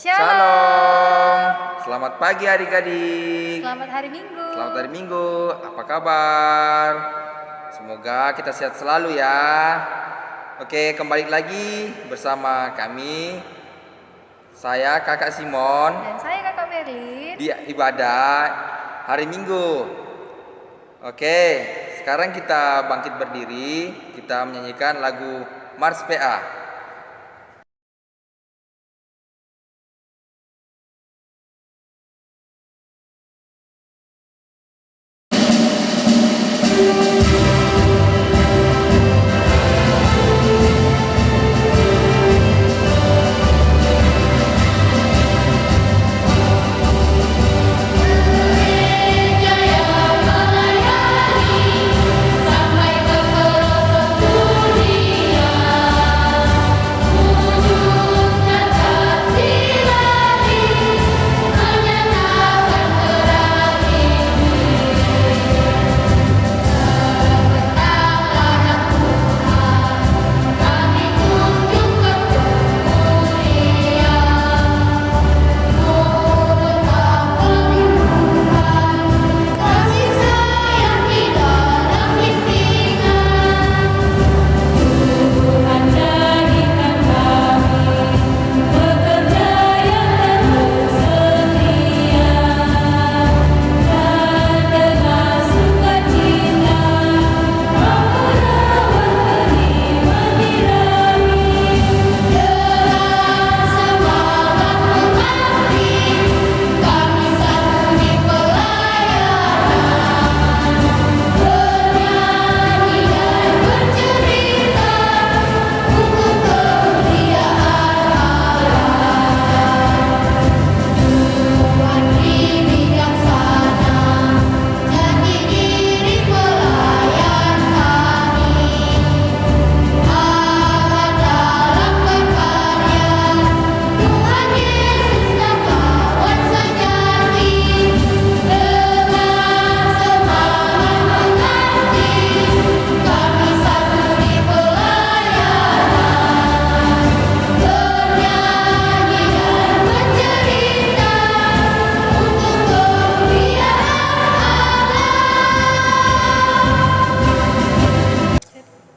Shalom. Selamat pagi adik-adik. Selamat hari Minggu. Selamat hari Minggu. Apa kabar? Semoga kita sehat selalu ya. Oke, kembali lagi bersama kami. Saya Kakak Simon. Dan saya Kakak Merlin. Di ibadah hari Minggu. Oke, sekarang kita bangkit berdiri. Kita menyanyikan lagu Mars PA.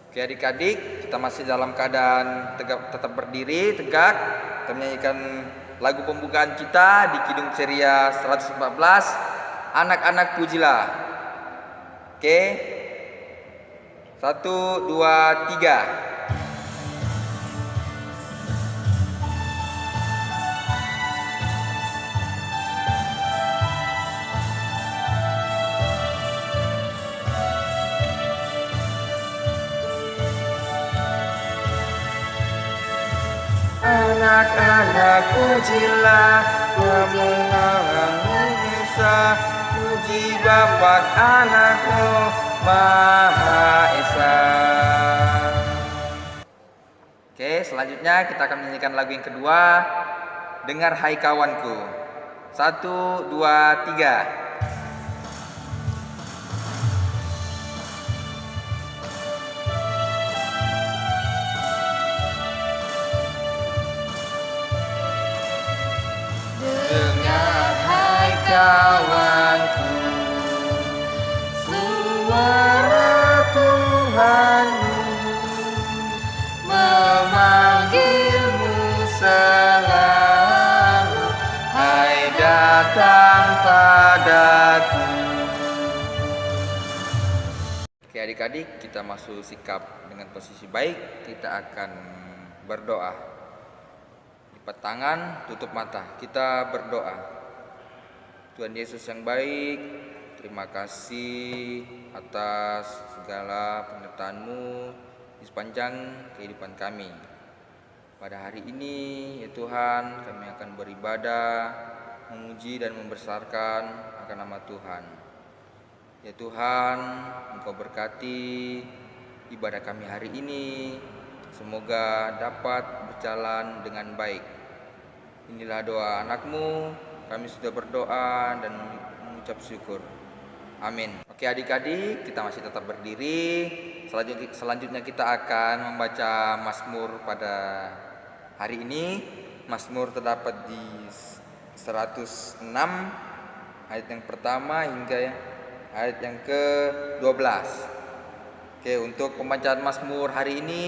Oke adik-adik, kita masih dalam keadaan tetap berdiri, tegak. Kita menyanyikan lagu pembukaan kita di Kidung Ceria 114, Anak-anak Pujilah. Oke, 1, 2, 3. Anak-anak pujilah Namun Isa, puji Bapa Anak Roh Maha Esa. Oke, selanjutnya kita akan menyanyikan lagu yang kedua, Dengar Hai Kawanku. 1, 2, 3. Dengar hai kawanku, suara Tuhanmu memanggilmu selalu. Hai datang padaku. Oke adik-adik, kita masuk sikap dengan posisi baik. Kita akan berdoa. Lipat tangan, tutup mata, kita berdoa. Tuhan Yesus yang baik, terima kasih atas segala penyertaan-Mu di sepanjang kehidupan kami. Pada hari ini ya Tuhan, kami akan beribadah, memuji dan membesarkan akan nama Tuhan. Ya Tuhan, Engkau berkati ibadah kami hari ini, semoga dapat berjalan dengan baik. Inilah doa anak-Mu, kami sudah berdoa dan mengucap syukur. Amin. Oke adik-adik, kita masih tetap berdiri. Selanjutnya kita akan membaca Mazmur pada hari ini. Mazmur terdapat di 106 ayat yang pertama hingga ayat yang ke-12. Oke, untuk pembacaan Mazmur hari ini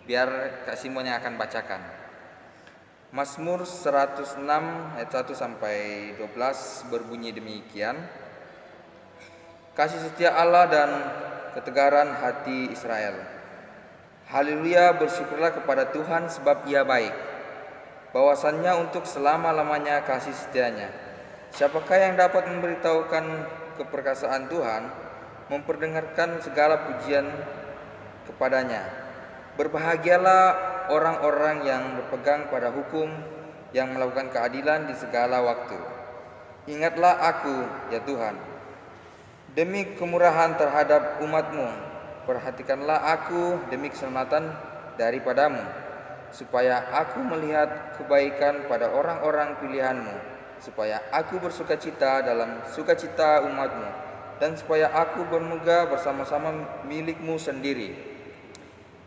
biar Kak Simon yang akan bacakan. Mazmur 106 ayat 1 sampai 12 berbunyi demikian. Kasih setia Allah dan ketegaran hati Israel. Haleluya, bersyukurlah kepada Tuhan sebab Ia baik. Bahwasannya untuk selama-lamanya kasih setianya. Siapakah yang dapat memberitahukan keperkasaan Tuhan, memperdengarkan segala pujian kepadanya. Berbahagialah orang-orang yang berpegang pada hukum, yang melakukan keadilan di segala waktu. Ingatlah aku, ya Tuhan, demi kemurahan terhadap umat-Mu. Perhatikanlah aku demi keselamatan daripadamu, supaya aku melihat kebaikan pada orang-orang pilihan-Mu, supaya aku bersukacita dalam sukacita umat-Mu, dan supaya aku bermegah bersama-sama milik-Mu sendiri.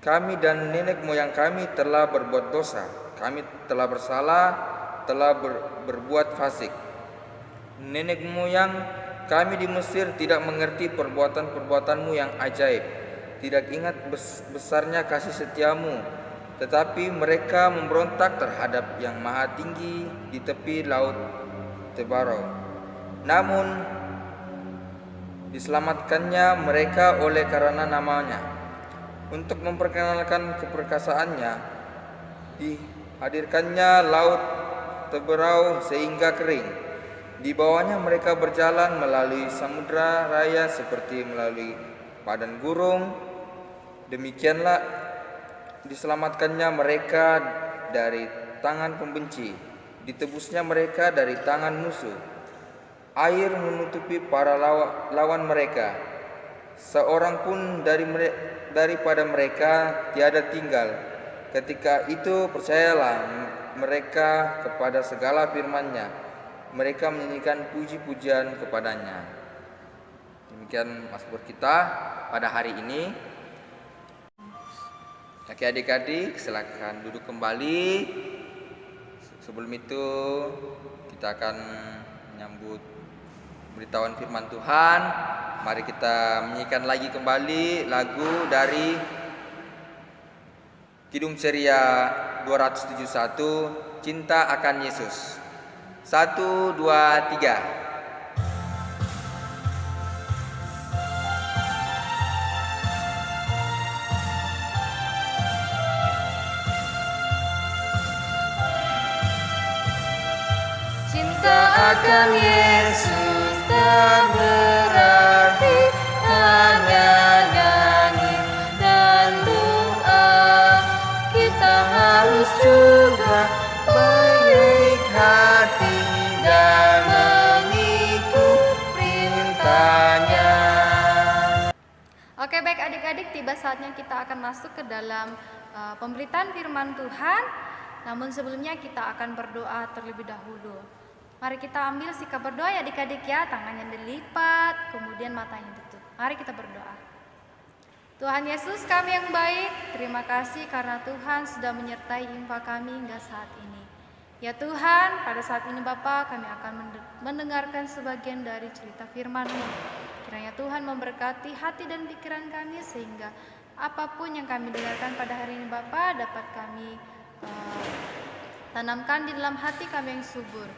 Kami dan nenek moyang kami telah berbuat dosa, kami telah bersalah, telah berbuat fasik. Nenek moyang kami di Mesir tidak mengerti perbuatan-perbuatan-Mu yang ajaib, tidak ingat besarnya kasih setiamu, tetapi mereka memberontak terhadap yang maha tinggi di tepi laut Tebarau. Namun diselamatkannya mereka oleh karena namanya. Untuk memperkenalkan keperkasaannya, dihadirkannya laut Tebarau sehingga kering. Di bawahnya mereka berjalan melalui samudra raya seperti melalui padang gurun. Demikianlah diselamatkannya mereka dari tangan pembenci, ditebusnya mereka dari tangan musuh. Air menutupi para lawan mereka, seorang pun daripada mereka tiada tinggal. Ketika itu percayalah mereka kepada segala firman-Nya, mereka menyanyikan puji-pujian kepadanya. Demikian Mazmur kita pada hari ini. Oke adik-adik, silakan duduk kembali. Sebelum itu kita akan menyambut pemberitahuan firman Tuhan. Mari kita menyanyikan lagi kembali lagu dari Kidung Ceria 271, Cinta Akan Yesus. 1, 2, 3. Akan Yesus tak berarti hanya nyanyi dan doa. Kita harus juga baik hati dan mengikut perintah-Nya. Oke, baik adik-adik, tiba saatnya kita akan masuk ke dalam pemberitaan firman Tuhan. Namun sebelumnya kita akan berdoa terlebih dahulu. Mari kita ambil sikap berdoa ya adik-adik ya, tangannya dilipat, kemudian matanya ditutup. Mari kita berdoa. Tuhan Yesus kami yang baik, terima kasih karena Tuhan sudah menyertai infak kami hingga saat ini. Ya Tuhan, pada saat ini Bapa kami akan mendengarkan sebagian dari cerita firman-Mu. Kiranya Tuhan memberkati hati dan pikiran kami sehingga apapun yang kami dengarkan pada hari ini Bapa dapat kami tanamkan di dalam hati kami yang subur.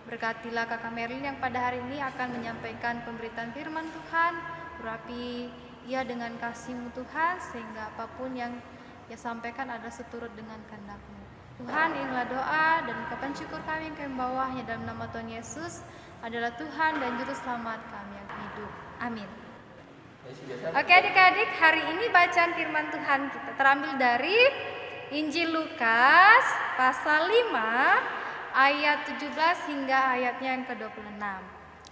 Berkatilah Kakak Merlin yang pada hari ini akan menyampaikan pemberitaan firman Tuhan. Urapi ia dengan kasih-Mu Tuhan, sehingga apapun yang ia sampaikan adalah seturut dengan kehendak-Mu. Tuhan, inilah doa dan ungkapan syukur kami yang kami bawahnya dalam nama Tuhan Yesus adalah Tuhan dan Juru Selamat kami yang hidup. Amin. Oke adik-adik, hari ini bacaan firman Tuhan kita terambil dari Injil Lukas pasal 5 ayat 17 hingga ayatnya yang ke-26.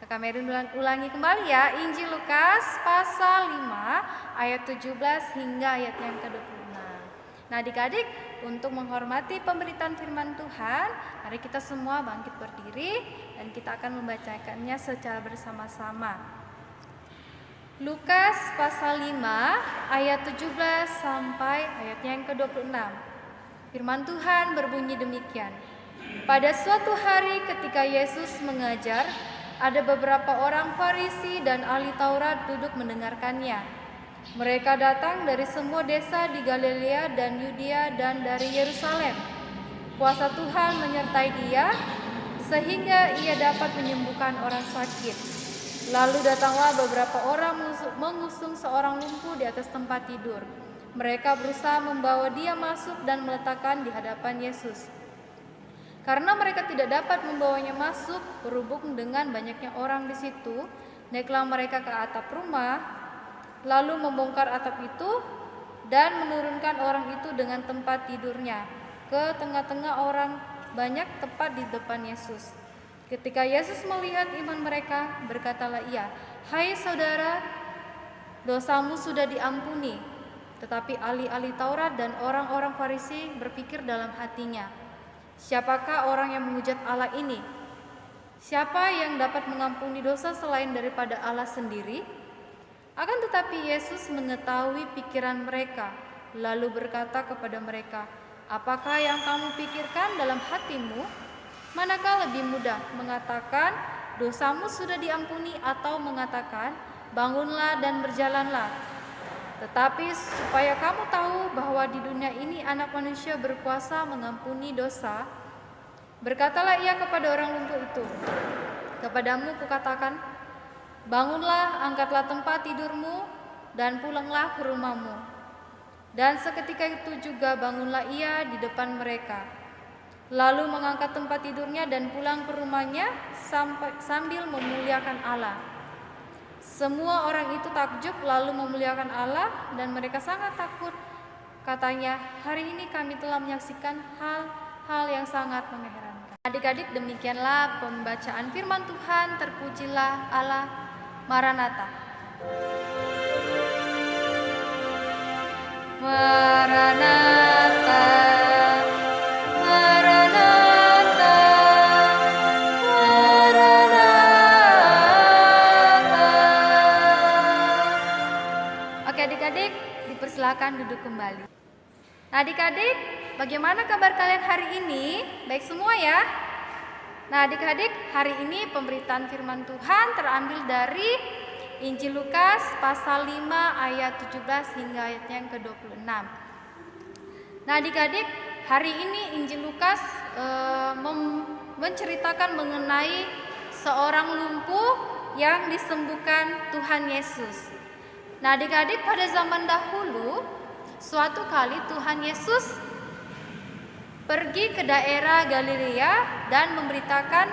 Kakak Merin ulangi kembali ya, Injil Lukas pasal 5 ayat 17 hingga ayatnya yang ke-26. Nah adik-adik, untuk menghormati pemberitaan firman Tuhan, mari kita semua bangkit berdiri dan kita akan membacakannya secara bersama-sama. Lukas pasal 5 ayat 17 sampai ayatnya yang ke-26. Firman Tuhan berbunyi demikian. Pada suatu hari ketika Yesus mengajar, ada beberapa orang Farisi dan ahli Taurat duduk mendengarkannya. Mereka datang dari semua desa di Galilea dan Yudea dan dari Yerusalem. Kuasa Tuhan menyertai dia, sehingga ia dapat menyembuhkan orang sakit. Lalu datanglah beberapa orang mengusung seorang lumpuh di atas tempat tidur. Mereka berusaha membawa dia masuk dan meletakkan di hadapan Yesus. Karena mereka tidak dapat membawanya masuk, berhubung dengan banyaknya orang di situ, naiklah mereka ke atap rumah, lalu membongkar atap itu dan menurunkan orang itu dengan tempat tidurnya ke tengah-tengah orang banyak tepat di depan Yesus. Ketika Yesus melihat iman mereka, berkatalah ia, "Hai saudara, dosamu sudah diampuni." Tetapi ahli-ahli Taurat dan orang-orang Farisi berpikir dalam hatinya, "Siapakah orang yang menghujat Allah ini? Siapa yang dapat mengampuni dosa selain daripada Allah sendiri?" Akan tetapi Yesus mengetahui pikiran mereka, lalu berkata kepada mereka, "Apakah yang kamu pikirkan dalam hatimu? Manakah lebih mudah, mengatakan, 'Dosamu sudah diampuni,' atau mengatakan, 'Bangunlah dan berjalanlah'? Tetapi supaya kamu tahu bahwa di dunia ini Anak Manusia berkuasa mengampuni dosa," berkatalah ia kepada orang lumpuh itu, "Kepadamu kukatakan, bangunlah, angkatlah tempat tidurmu, dan pulanglah ke rumahmu." Dan seketika itu juga bangunlah ia di depan mereka, lalu mengangkat tempat tidurnya dan pulang ke rumahnya sambil memuliakan Allah. Semua orang itu takjub lalu memuliakan Allah, dan mereka sangat takut. Katanya, "Hari ini kami telah menyaksikan hal-hal yang sangat mengherankan." Adik-adik, demikianlah pembacaan firman Tuhan. Terpujilah Allah. Maranatha. Maranatha, Maranatha, Maranatha. Oke adik-adik, dipersilakan duduk kembali. Nah adik-adik, bagaimana kabar kalian hari ini? Baik semua ya? Nah adik-adik, hari ini pemberitaan firman Tuhan terambil dari Injil Lukas pasal 5 ayat 17 hingga ayatnya yang ke-26. Nah adik-adik, hari ini Injil Lukas menceritakan mengenai seorang lumpuh yang disembuhkan Tuhan Yesus. Nah adik-adik, pada zaman dahulu, suatu kali Tuhan Yesus pergi ke daerah Galilea dan memberitakan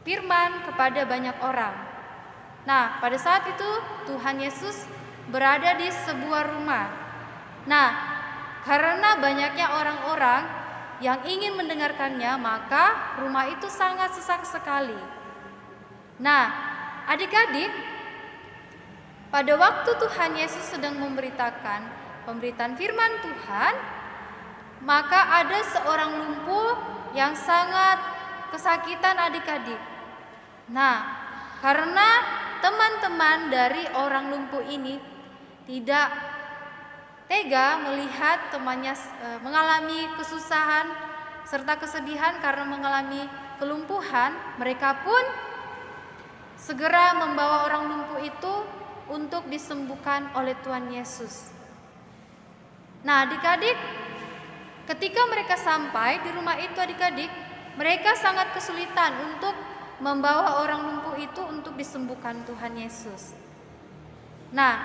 firman kepada banyak orang. Nah, pada saat itu Tuhan Yesus berada di sebuah rumah. Nah, karena banyaknya orang-orang yang ingin mendengarkannya, maka rumah itu sangat sesak sekali. Nah, adik-adik, pada waktu Tuhan Yesus sedang memberitakan pemberitaan firman Tuhan, maka ada seorang lumpuh yang sangat kesakitan adik-adik. Nah, karena teman-teman dari orang lumpuh ini tidak tega melihat temannya mengalami kesusahan serta kesedihan karena mengalami kelumpuhan, mereka pun segera membawa orang lumpuh itu untuk disembuhkan oleh Tuhan Yesus. Nah, adik-adik, ketika mereka sampai di rumah itu adik-adik, mereka sangat kesulitan untuk membawa orang lumpuh itu untuk disembuhkan Tuhan Yesus. Nah,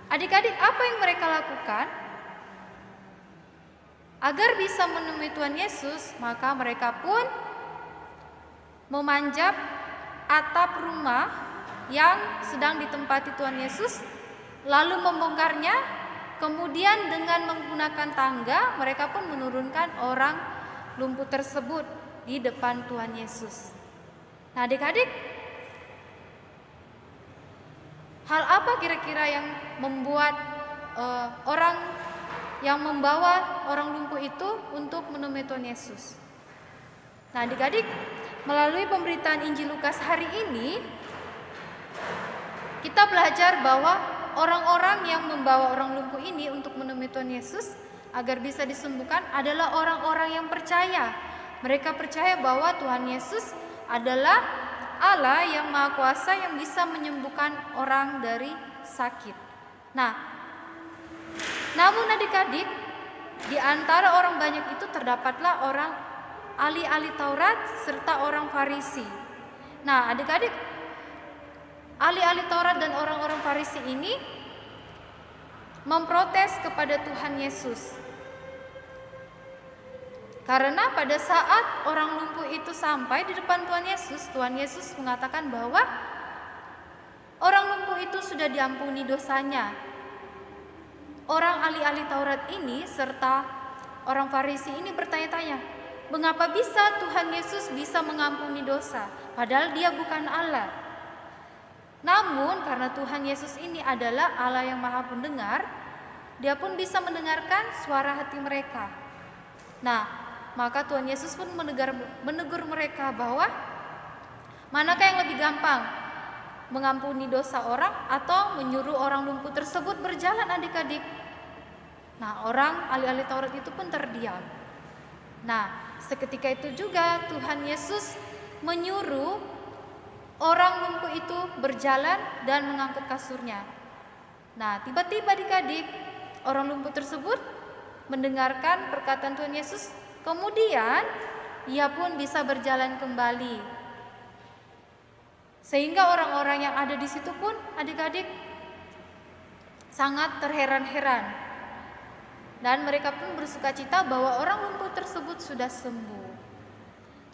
adik-adik, apa yang mereka lakukan? Agar bisa menemui Tuhan Yesus, maka mereka pun memanjat atap rumah yang sedang ditempati Tuhan Yesus, lalu membongkarnya. Kemudian dengan menggunakan tangga, mereka pun menurunkan orang lumpuh tersebut di depan Tuhan Yesus. Nah adik-adik, hal apa kira-kira yang membuat orang yang membawa orang lumpuh itu untuk menemui Tuhan Yesus? Nah adik-adik, melalui pemberitaan Injil Lukas hari ini, kita belajar bahwa orang-orang yang membawa orang lumpuh ini untuk menemui Tuhan Yesus agar bisa disembuhkan adalah orang-orang yang percaya. Mereka percaya bahwa Tuhan Yesus adalah Allah yang Maha Kuasa yang bisa menyembuhkan orang dari sakit. Nah, namun adik-adik, di antara orang banyak itu terdapatlah orang ahli-ahli Taurat serta orang Farisi. Nah, adik-adik, ahli-ahli Taurat dan orang-orang Farisi ini memprotes kepada Tuhan Yesus. Karena pada saat orang lumpuh itu sampai di depan Tuhan Yesus mengatakan bahwa orang lumpuh itu sudah diampuni dosanya. Orang ahli-ahli Taurat ini serta orang Farisi ini bertanya-tanya, mengapa bisa Tuhan Yesus bisa mengampuni dosa, padahal Dia bukan Allah. Namun karena Tuhan Yesus ini adalah Allah yang Maha Pendengar, Dia pun bisa mendengarkan suara hati mereka. Nah, maka Tuhan Yesus pun menegur mereka bahwa manakah yang lebih gampang, mengampuni dosa orang atau menyuruh orang lumpuh tersebut berjalan, adik-adik. Nah, orang ahli-ahli Taurat itu pun terdiam. Nah, seketika itu juga Tuhan Yesus menyuruh orang lumpuh itu berjalan dan mengangkut kasurnya. Nah, tiba-tiba adik-adik, orang lumpuh tersebut mendengarkan perkataan Tuhan Yesus, kemudian ia pun bisa berjalan kembali. Sehingga orang-orang yang ada di situ pun adik-adik sangat terheran-heran. Dan mereka pun bersukacita bahwa orang lumpuh tersebut sudah sembuh.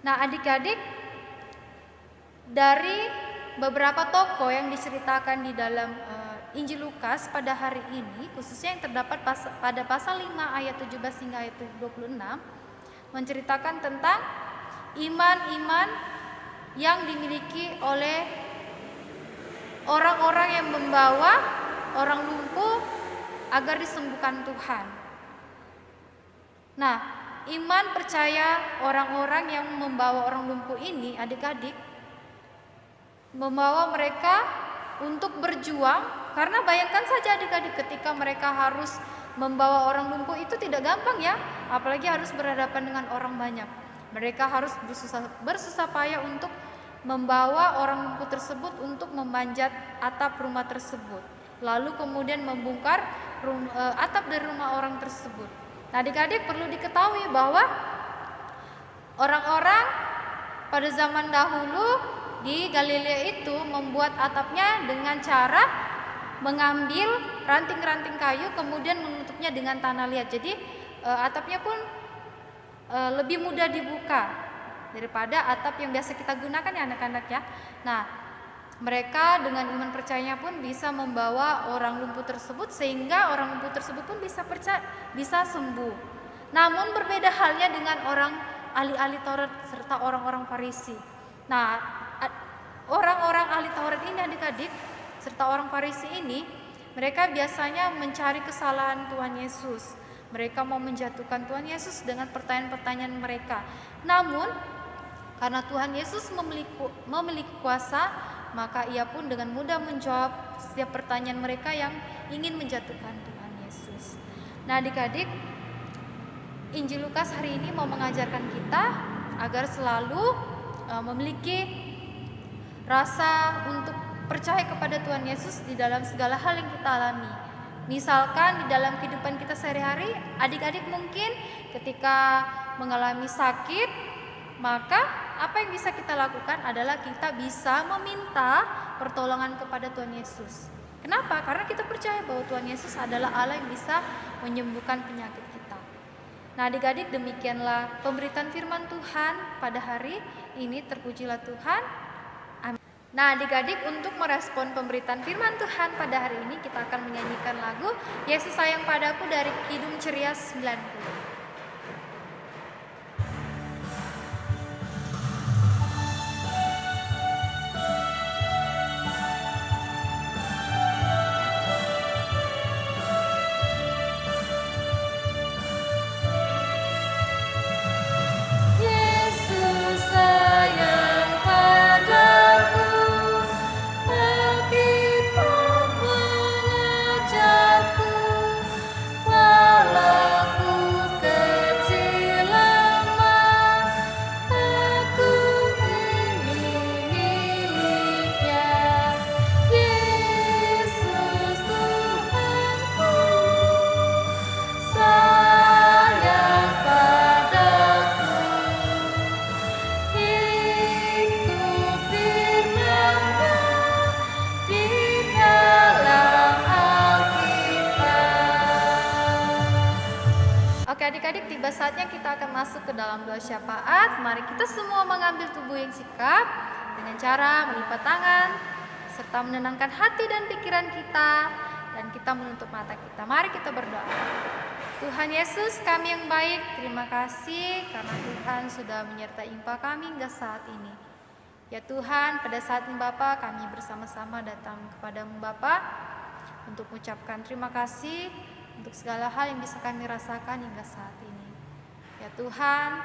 Nah, adik-adik, dari beberapa tokoh yang diceritakan di dalam Injil Lukas pada hari ini, khususnya yang terdapat pada pasal 5 ayat 17 hingga ayat 26, menceritakan tentang iman-iman yang dimiliki oleh orang-orang yang membawa orang lumpuh agar disembuhkan Tuhan. Nah, iman percaya orang-orang yang membawa orang lumpuh ini, adik-adik, membawa mereka untuk berjuang. Karena bayangkan saja adik-adik, ketika mereka harus membawa orang lumpuh itu tidak gampang ya, apalagi harus berhadapan dengan orang banyak. Mereka harus bersusah payah untuk membawa orang lumpuh tersebut untuk memanjat atap rumah tersebut, lalu kemudian membongkar atap dari rumah orang tersebut. Nah, adik-adik, perlu diketahui bahwa orang-orang pada zaman dahulu di Galilea itu membuat atapnya dengan cara mengambil ranting-ranting kayu kemudian menutupnya dengan tanah liat. Jadi atapnya pun lebih mudah dibuka daripada atap yang biasa kita gunakan ya anak-anak ya. Nah, mereka dengan iman percayanya pun bisa membawa orang lumpuh tersebut sehingga orang lumpuh tersebut pun bisa sembuh. Namun berbeda halnya dengan orang ahli-ahli Taurat serta orang-orang Farisi. Nah, orang-orang ahli Taurat ini adik-adik serta orang Farisi ini, mereka biasanya mencari kesalahan Tuhan Yesus. Mereka mau menjatuhkan Tuhan Yesus dengan pertanyaan-pertanyaan mereka. Namun karena Tuhan Yesus memiliki kuasa, maka ia pun dengan mudah menjawab setiap pertanyaan mereka yang ingin menjatuhkan Tuhan Yesus. Nah, adik-adik, Injil Lukas hari ini mau mengajarkan kita agar selalu memiliki rasa untuk percaya kepada Tuhan Yesus di dalam segala hal yang kita alami. Misalkan di dalam kehidupan kita sehari-hari, adik-adik mungkin ketika mengalami sakit, maka apa yang bisa kita lakukan adalah kita bisa meminta pertolongan kepada Tuhan Yesus. Kenapa? Karena kita percaya bahwa Tuhan Yesus adalah Allah yang bisa menyembuhkan penyakit kita. Nah, adik-adik, demikianlah pemberitaan firman Tuhan pada hari ini. Terpujilah Tuhan. Amin. Nah, adik-adik, untuk merespon pemberitaan firman Tuhan pada hari ini, kita akan menyanyikan lagu Yesus Sayang Padaku dari Kidung Ceria 90. Alkitab adik-adik, tiba saatnya kita akan masuk ke dalam doa syafaat. Mari kita semua mengambil tubuh yang sikap dengan cara melipat tangan serta menenangkan hati dan pikiran kita, dan kita menutup mata kita. Mari kita berdoa. Tuhan Yesus, kami yang baik, terima kasih karena Tuhan sudah menyertai IMPA kami hingga saat ini. Ya Tuhan, pada saat ini Bapa, kami bersama-sama datang kepadamu Bapa untuk mengucapkan terima kasih untuk segala hal yang bisa kami rasakan hingga saat ini. Ya Tuhan,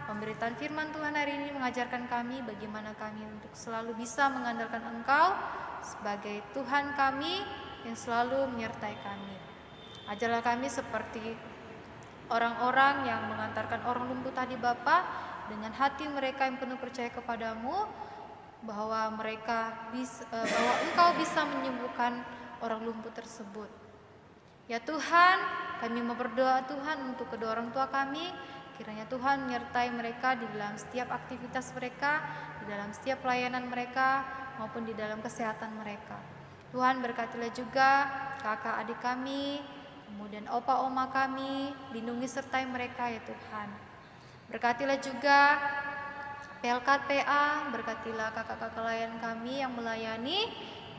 pemberitaan firman Tuhan hari ini mengajarkan kami bagaimana kami untuk selalu bisa mengandalkan Engkau sebagai Tuhan kami yang selalu menyertai kami. Ajarlah kami seperti orang-orang yang mengantarkan orang lumpuh tadi Bapa, dengan hati mereka yang penuh percaya kepadamu, bahwa Engkau bisa menyembuhkan orang lumpuh tersebut. Ya Tuhan, kami mau berdoa Tuhan untuk kedua orang tua kami. Kiranya Tuhan menyertai mereka di dalam setiap aktivitas mereka, di dalam setiap pelayanan mereka, maupun di dalam kesehatan mereka. Tuhan, berkatilah juga kakak adik kami, kemudian opa oma kami, lindungi sertai mereka ya Tuhan. Berkatilah juga PLKPA, berkatilah kakak-kakak layan kami yang melayani.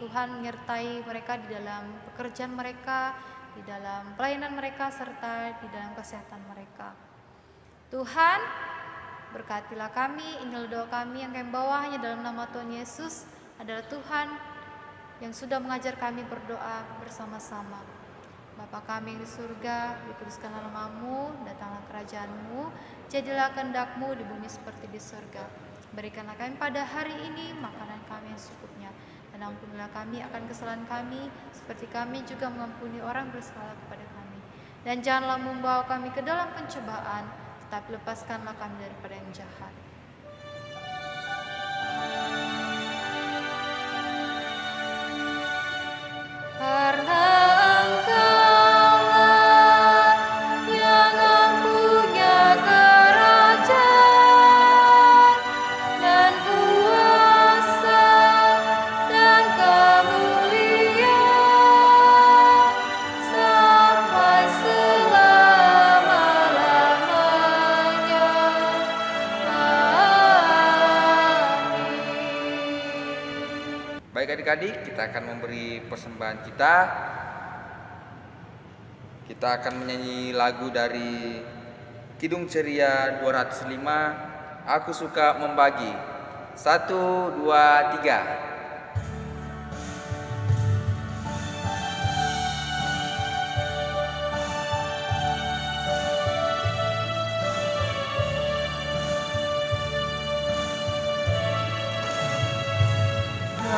Tuhan menyertai mereka di dalam pekerjaan mereka, di dalam pelayanan mereka, serta di dalam kesehatan mereka. Tuhan, berkatilah kami. Inilah doa kami yang kami bawa hanya dalam nama Tuhan Yesus adalah Tuhan yang sudah mengajar kami berdoa bersama-sama. Bapa kami yang di surga, dikuduskanlah nama-Mu, datanglah kerajaan-Mu, jadilah kehendak-Mu di bumi seperti di surga. Berikanlah kami pada hari ini makanan kami yang secukupnya, dan ampunilah kami akan kesalahan kami, seperti kami juga mengampuni orang bersalah kepada kami. Dan janganlah membawa kami ke dalam pencobaan, tetapi lepaskanlah kami daripada yang jahat. Karena Engkaulah yang mempunya kerajaan dan kuasa dan kemuliaan sampai selama-lamanya. Amin. Baik adik-adik, kita akan memberi persembahan kita. Kita akan menyanyi lagu dari Kidung Ceria 205, Aku Suka Membagi. 1, 2, 3.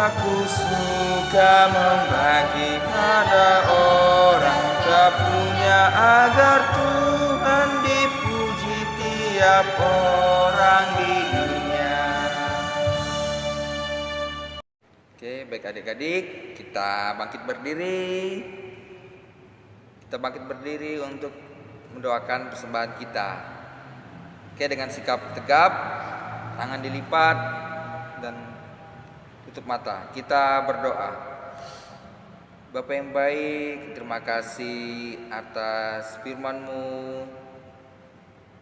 Aku suka membagi pada orang tak punya, agar Tuhan dipuji tiap orang di dunia. Oke, baik adik-adik, kita bangkit berdiri. Kita bangkit berdiri untuk mendoakan persembahan kita. Oke, dengan sikap tegap, tangan dilipat dan tutup mata. Kita berdoa. Bapa yang baik, terima kasih atas firman-Mu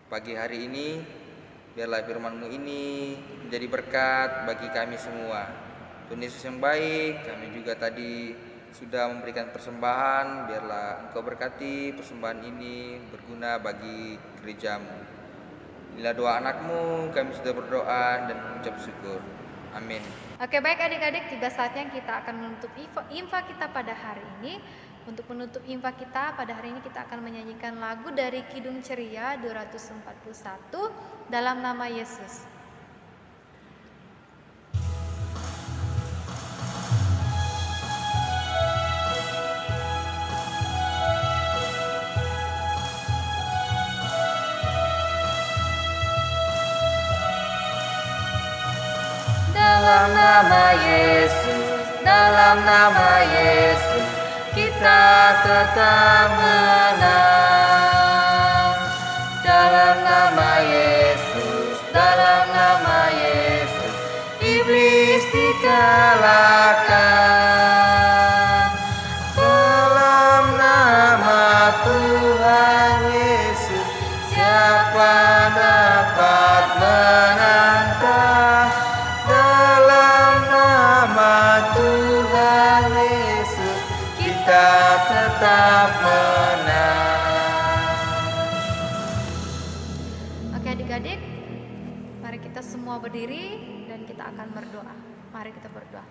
pagi hari ini. Biarlah firman-Mu ini menjadi berkat bagi kami semua. Tuhan Yesus yang baik, kami juga tadi sudah memberikan persembahan. Biarlah Engkau berkati persembahan ini berguna bagi gereja-Mu. Inilah doa anak-Mu, kami sudah berdoa dan mengucap syukur. Amin. Oke, baik adik-adik, tiba saatnya kita akan menutup infak kita pada hari ini. Untuk menutup infak kita pada hari ini, kita akan menyanyikan lagu dari Kidung Ceria 241, Dalam Nama Yesus. Dalam nama Yesus, dalam nama Yesus, kita tetap menang. Dalam nama Yesus, dalam nama Yesus, iblis dikalahkan. Dalam nama Tuhan Yesus, tetap menang. Oke adik-adik, mari kita semua berdiri dan kita akan berdoa. Mari kita berdoa.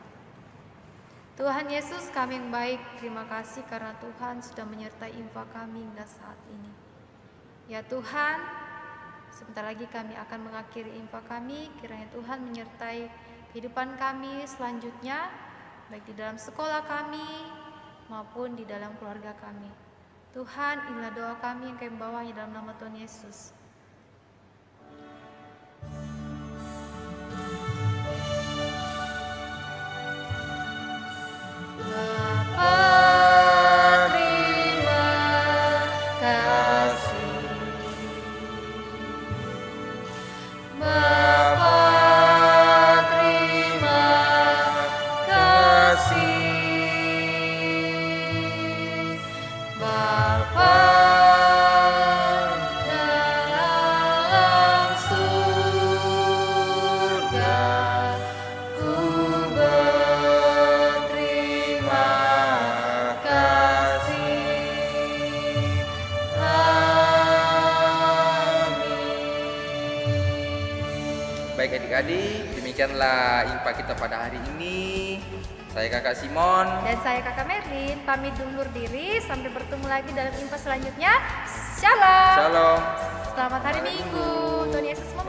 Tuhan Yesus, kami yang baik, terima kasih karena Tuhan sudah menyertai infak kami hingga saat ini. Ya Tuhan, sebentar lagi kami akan mengakhiri infak kami. Kiranya Tuhan menyertai kehidupan kami selanjutnya, baik di dalam sekolah kami maupun di dalam keluarga kami. Tuhan, inilah doa kami yang kami bawahi dalam nama Tuhan Yesus. Bapa, terima kasih. Bapa, terima kasih. Bapa dalam surga, ku berterima kasih. Amin. Baik adik-adik, demikianlah infak kita pada hari ini. Saya Kakak Simon. Dan saya Kakak Merlin, pamit undur diri. Sampai bertemu lagi dalam info selanjutnya. Shalom. Shalom. Selamat hari Minggu. Tuhan Yesus memberkati.